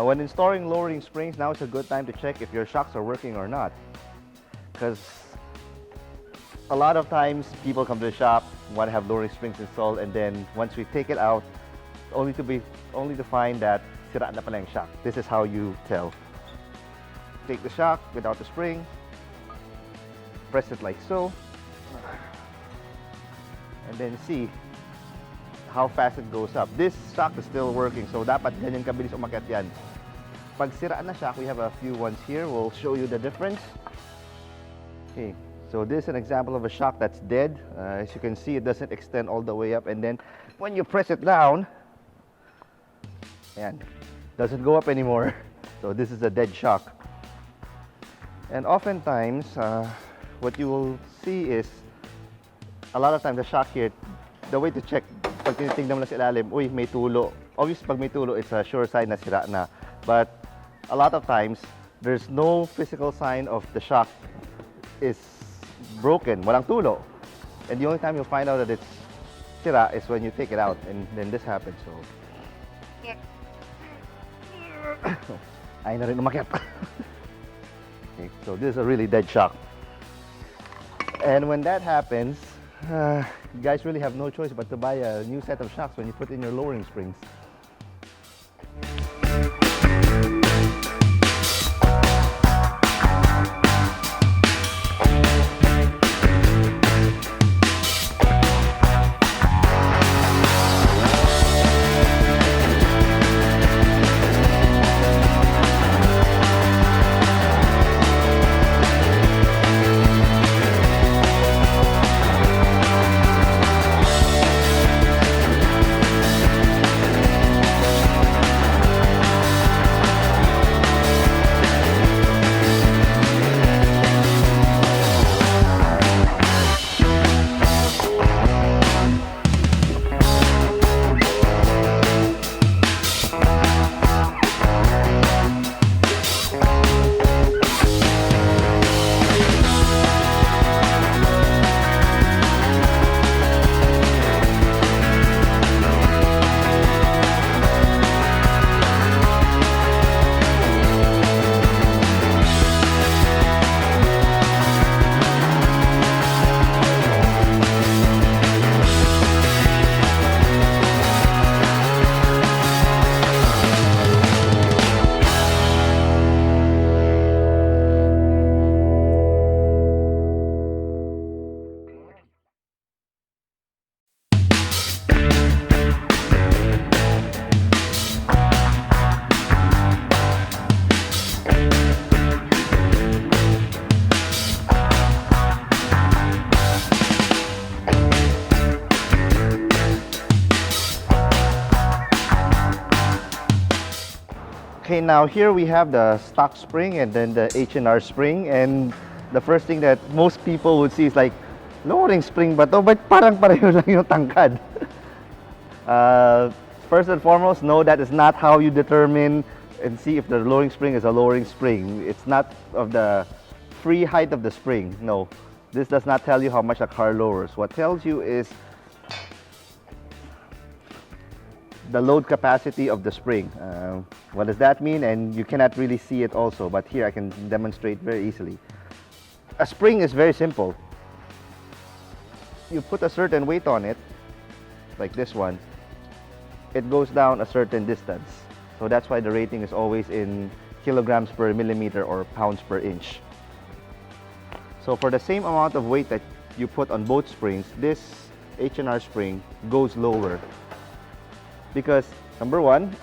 When installing lowering springs, now is a good time to check if your shocks are working or not. Because a lot of times people come to the shop, want to have lowering springs installed, and then once we take it out, only to find that sira na pala yung shock. This is how you tell. Take the shock without the spring, press it like so, and then see how fast it goes up. This shock is still working, so dapat ganyan kabilis umakyat yan. Pag sira na shock, we have a few ones here. We'll show you the difference. Okay, so this is an example of a shock that's dead. As you can see, it doesn't extend all the way up, and then when you press it down, and doesn't go up anymore. So this is a dead shock. And oftentimes, what you will see is, a lot of times the shock here, the way to check, pag tinitingnan mo lang sa ilalim, uy, may tulo. Obviously, pag may tulo, it's a sure sign na sira na. But a lot of times, there's no physical sign of the shock is broken, walang tulo. And the only time you'll find out that it's sira is when you take it out, and then this happens. So, ay na rin umakyat. Okay, so this is a really dead shock. And when that happens, you guys really have no choice but to buy a new set of shocks when you put in your lowering springs. Okay, now here we have the stock spring and then the H&R spring, and the first thing that most people would see is like, lowering spring ba to? But parang pareho lang yung tangkad. First and foremost, no, that is not how you determine and see if the lowering spring is a lowering spring. It's not of the free height of the spring, no. This does not tell you how much a car lowers. What tells you is the load capacity of the spring. What does that mean? And you cannot really see it also, but here I can demonstrate very easily. A spring is very simple. You put a certain weight on it, like this one, it goes down a certain distance. So that's why the rating is always in kilograms per millimeter or pounds per inch. So for the same amount of weight that you put on both springs, this H&R spring goes lower. Because number one,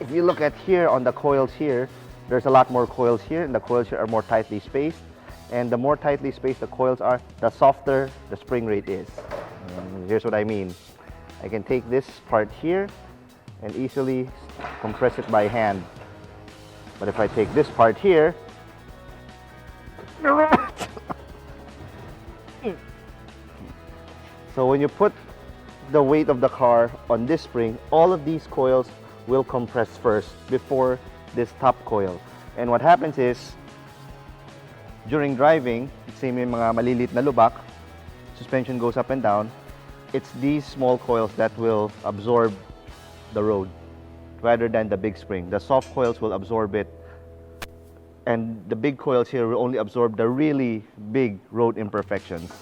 if you look at here on the coils here, there's a lot more coils here, and the coils here are more tightly spaced. And the more tightly spaced the coils are, the softer the spring rate is. Here's what I mean. I can take this part here and easily compress it by hand. But if I take this part here, so when you put the weight of the car on this spring, all of these coils will compress first before this top coil. And what happens is, during driving, say may mga malilit na lubak, suspension goes up and down, it's these small coils that will absorb the road. rather than the big spring. The soft coils will absorb it, and the big coils here will only absorb the really big road imperfections.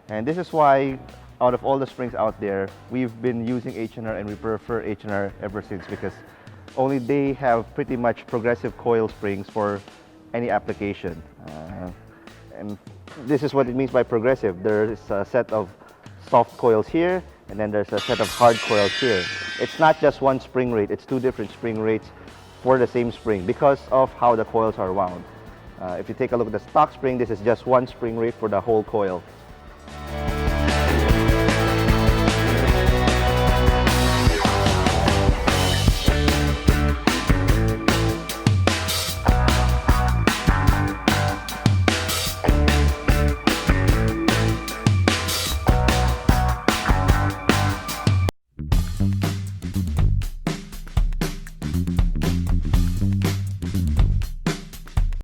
And this is why, out of all the springs out there, we've been using H&R, and we prefer H&R ever since, because only they have pretty much progressive coil springs for any application. And this is what it means by progressive. There's a set of soft coils here, and then there's a set of hard coils here. It's not just one spring rate, it's two different spring rates for the same spring because of how the coils are wound. If you take a look at the stock spring, this is just one spring rate for the whole coil.